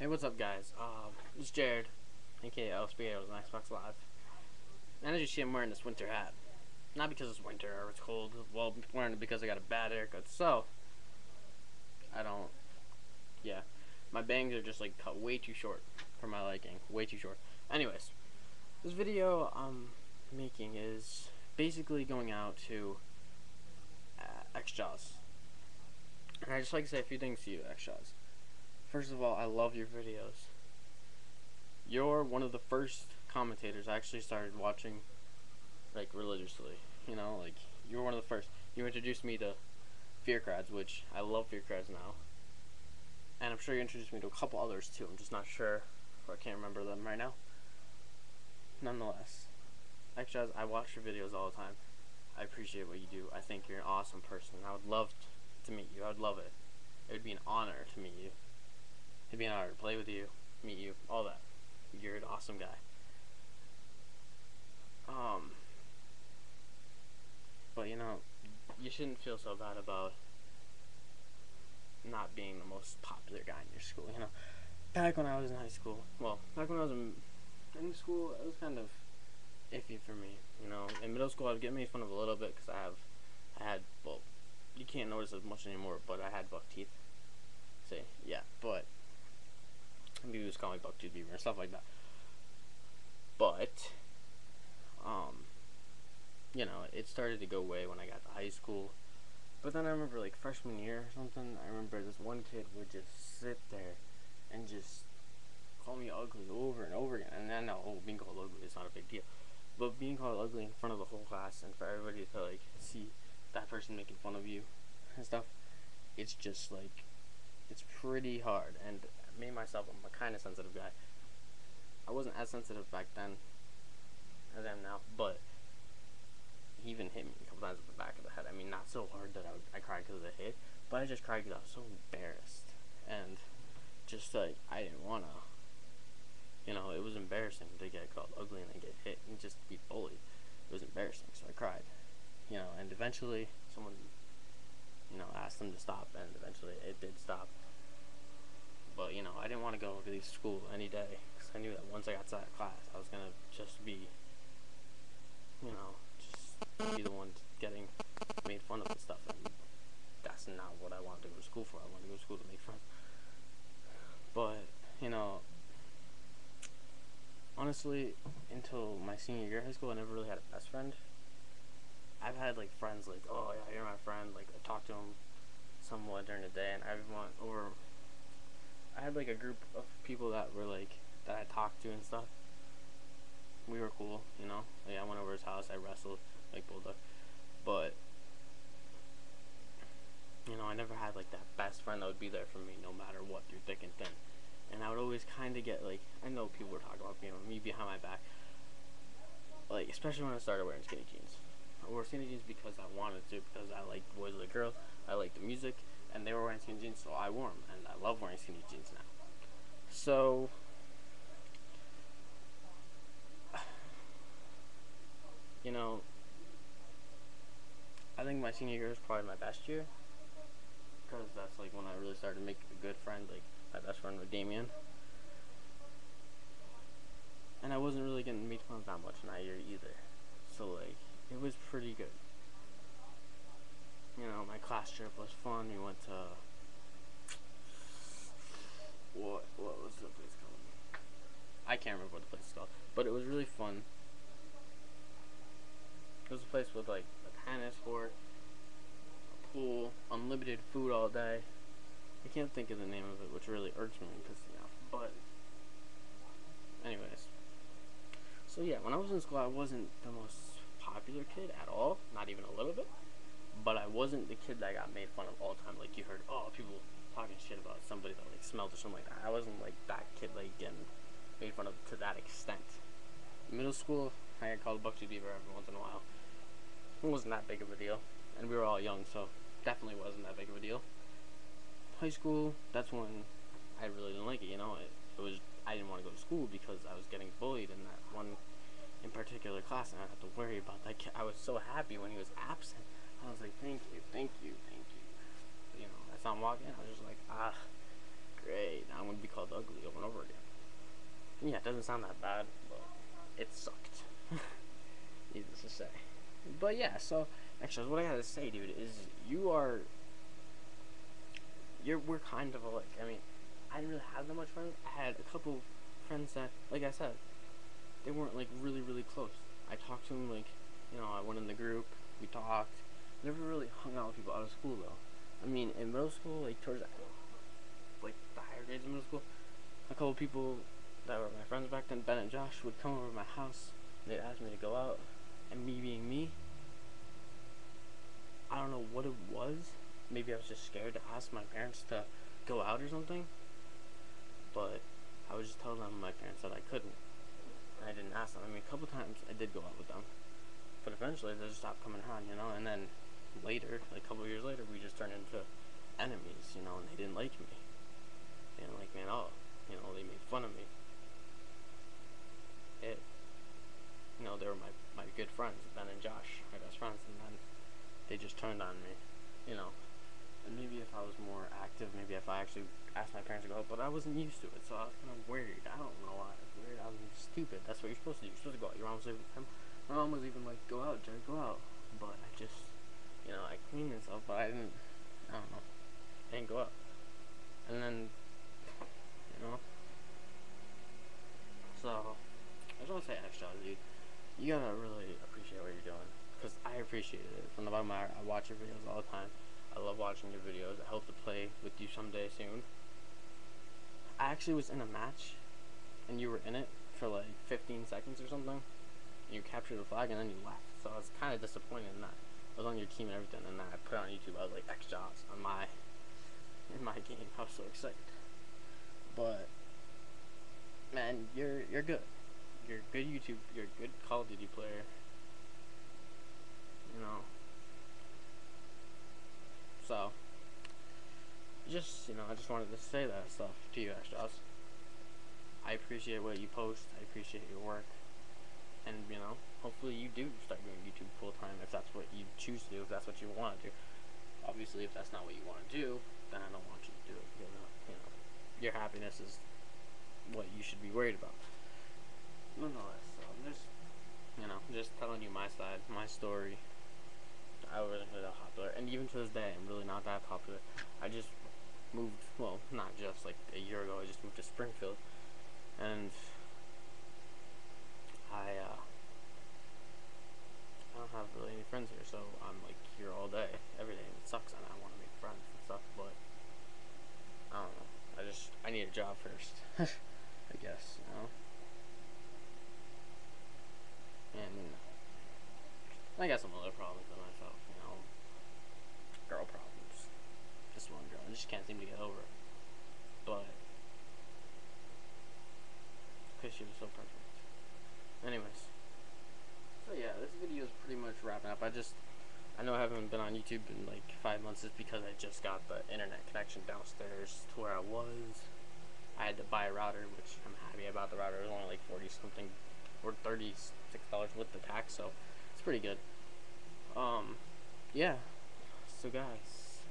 Hey, what's up, guys? It's Jared, aka LSBA on Xbox Live. And as you see, I'm wearing this winter hat. Not because it's winter or it's cold. Well, I'm wearing it because I got a bad haircut. So, I don't. Yeah, my bangs are just like cut way too short for my liking. Way too short. Anyways, this video I'm making is basically going out to xJawz. And I just like to say a few things to you, xJawz. First of all, I love your videos. You're one of the first commentators I actually started watching, like, religiously. You know, like, you were one of the first. You introduced me to Fear Crowds, which I love Fear Crowds now. And I'm sure you introduced me to a couple others too. I'm just not sure, or I can't remember them right now. Nonetheless, xJawz, I watch your videos all the time. I appreciate what you do. I think you're an awesome person. I would love to meet you. I would love it. It would be an honor to meet you. It'd be an honor to play with you, meet you, all that. You're an awesome guy. But you know, you shouldn't feel so bad about not being the most popular guy in your school. You know, back when I was in high school, well, back when I was in school, it was kind of iffy for me. You know, in middle school, I would get made fun of a little bit because I had, well, you can't notice as much anymore, but I had buck teeth. See, yeah, but people used to call me Bucktooth Beaver and stuff like that. But, you know, it started to go away when I got to high school. But then I remember, like, freshman year or something, I remember this one kid would just sit there and just call me ugly over and over again. And I know, being called ugly is not a big deal. But being called ugly in front of the whole class and for everybody to, like, see that person making fun of you and stuff, it's just, like, it's pretty hard. And me, myself, I'm a kind of sensitive guy. I wasn't as sensitive back then as I am now, but he even hit me a couple times in the back of the head. I mean, not so hard that I cried because of the hit, but I just cried because I was so embarrassed. And just, like, I didn't want to, you know, it was embarrassing to get called ugly and then get hit and just be bullied. It was embarrassing, so I cried. You know, and eventually someone, you know, asked them to stop, and eventually it did stop. But, you know, I didn't want to go to school any day, because I knew that once I got to that class, I was going to just be, you know, just be the one getting made fun of and stuff, and that's not what I wanted to go to school for. I wanted to go to school to make friends. But, you know, honestly, until my senior year of high school, I never really had a best friend. I've had, like, friends, like, oh, yeah, you're my friend, like, I talked to them somewhat during the day, and I had, like, a group of people that were, like, that I talked to and stuff. We were cool, you know, like, I went over his house, I wrestled, like, bulldog, but, you know, I never had, like, that best friend that would be there for me no matter what, through thick and thin. And I would always kind of get, like, I know people were talking about, you know, me behind my back, like, especially when I started wearing skinny jeans. I wore skinny jeans because I wanted to, because I liked boys with a girl, I liked the music, and they were wearing skinny jeans, so I wore them, and I love wearing skinny jeans now. So, you know, I think my senior year was probably my best year, because that's, like, when I really started to make a good friend, like, my best friend with Damien. And I wasn't really getting made fun of that much in that year either, so, like, it was pretty good. You know, my class trip was fun. We went to, what was the place called? I can't remember what the place is called, but it was really fun. It was a place with, like, a tennis court, a pool, unlimited food all day. I can't think of the name of it, which really irks me and pisses me off, but anyways. So yeah, when I was in school, I wasn't the most popular kid at all, not even a little bit, but I wasn't the kid that got made fun of all the time. Like, you heard, oh, people talking shit about somebody that, like, smelled or something like that. I wasn't, like, that kid, like, getting made fun of to that extent. In middle school, I got called Bucktooth Beaver every once in a while. It wasn't that big of a deal, and we were all young, so definitely wasn't that big of a deal. High school, that's when I really didn't like it, you know. It was, I didn't want to go to school because I was getting bullied in that one in particular class, and I didn't have to worry about that kid. I was so happy when he was absent. I was like, thank you, thank you, thank you. You know, I saw him walk in, I was just like, ah, great, now I'm going to be called ugly over and Yeah, it doesn't sound that bad, but it sucked. Needless to say. But yeah, so actually, what I gotta say, dude, is we're kind of like, I mean, I didn't really have that much friends. I had a couple friends that, like I said, they weren't like really, really close. I talked to them like, I went in the group, we talked. Never really hung out with people out of school though. I mean, in middle school, like towards like the higher grades of middle school, a couple people that were my friends back then, Ben and Josh, would come over to my house. They'd ask me to go out, and me being me, I don't know what it was. Maybe I was just scared to ask my parents to go out or something. But I would just tell them my parents that I couldn't. And I didn't ask them. I mean, a couple times I did go out with them. But eventually they just stopped coming around, And then later, like a couple years later, we just turned into enemies, and they didn't like me. They didn't like me at all. They made fun of me. They were my good friends, Ben and Josh, my best friends, and then they just turned on me, And maybe if I was more active, maybe if I actually asked my parents to go out, but I wasn't used to it, so I was kind of worried. I don't know why I was worried. I was stupid. That's what you're supposed to do. You're supposed to go out. Your mom was like, my mom was even like, go out, Jared, go out. But I just, I cleaned and stuff, but I don't know. I didn't go out. And then, so, I just want to say xJawz, dude. You gotta really appreciate what you're doing, because I appreciate it. From the bottom of my heart, I watch your videos all the time. I love watching your videos. I hope to play with you someday soon. I actually was in a match, and you were in it for like 15 seconds or something. You captured the flag, and then you left. So I was kind of disappointed in that. I was on your team and everything, and then I put it on YouTube. I was like, xJawz in my game. I was so excited. But man, you're good. You're a good YouTube. You're a good Call of Duty player. So I just wanted to say that stuff to you, xJawz. I appreciate what you post. I appreciate your work. And hopefully you do start doing YouTube full time if that's what you choose to do. If that's what you want to do. Obviously, if that's not what you want to do, then I don't want you to do it, because your happiness is what you should be worried about. Nonetheless, so I'm just telling you my side, my story. I wasn't really that popular, and even to this day, I'm really not that popular. I just moved, well, not just like a year ago. I just moved to Springfield, and I don't have really any friends here, so I'm like here all day, every day, and it sucks, and I want to make friends and stuff, but I don't know. I need a job first, I guess, and I got some other problems with myself, girl problems. Just one girl, I just can't seem to get over it, but because she was so perfect. Anyways, so yeah, this video is pretty much wrapping up. I know I haven't been on YouTube in like 5 months. It's because I just got the internet connection downstairs to where I was. I had to buy a router, which I'm happy about. The router. It was only like 40 something or $36 with the tax, so it's pretty good. Yeah. So guys,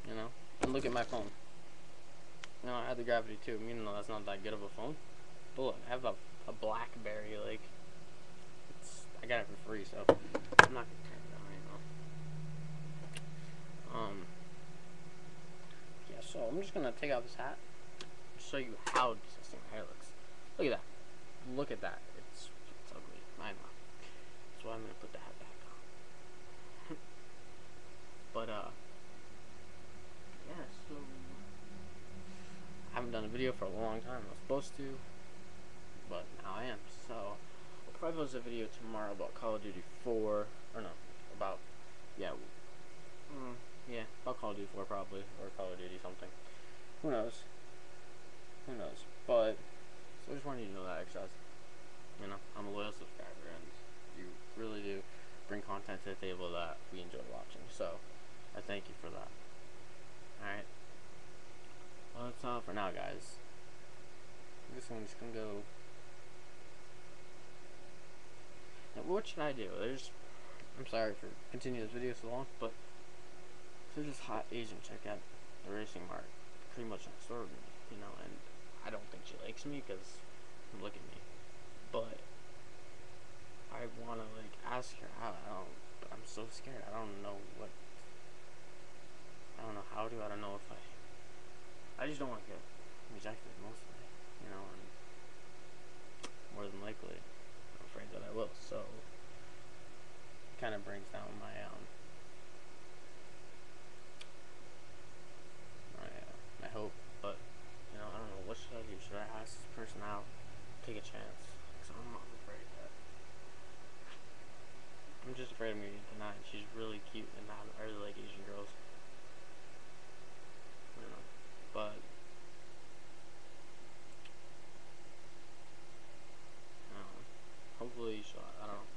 and look at my phone. I had the Gravity too. Even though that's not that good of a phone, but look, I have a BlackBerry. Like, I got it for free, so I'm not gonna turn it on. Yeah. So I'm just gonna take off this hat, show you how disgusting my hair looks. Look at that. Look at that. It's ugly. I know. That's why I'm gonna put the hat back on. But yeah. So I haven't done a video for a long time. I was supposed to, but now I am. So I'll probably post a video tomorrow about Call of Duty 4, or no, about about Call of Duty 4 probably, or Call of Duty something. Who knows? But so I just wanted you to know that, xJawz. I'm a loyal subscriber, and you really do bring content to the table that we enjoy watching. So I thank you for that. Alright. Well, that's all for now, guys. I guess I'm just gonna go. Now, what should I do? I'm sorry for continuing this video so long, but there's this hot Asian chick at the racing mart, pretty much next door to me, and I don't think she likes likes me because look at me. But I wanna like ask her out. But I'm so scared. I don't know how to. I don't know if I just don't want to get rejected mostly, and more than likely, I'm afraid that I will. So it kind of brings down my my hope. But I don't know. What should I do? Should I ask this person out? Take a chance? Because I'm afraid that I'm just afraid I'm gonna get denied. She's really cute, and I really like Asian girls. But hopefully she'll. I don't know.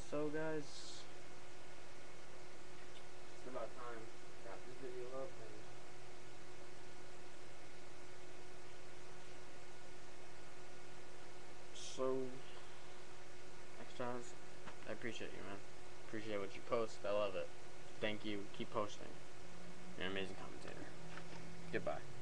So guys, it's about time to wrap this video up. And so, xJawz, I appreciate you, man. Appreciate what you post. I love it. Thank you. Keep posting. You're an amazing commentator. Goodbye.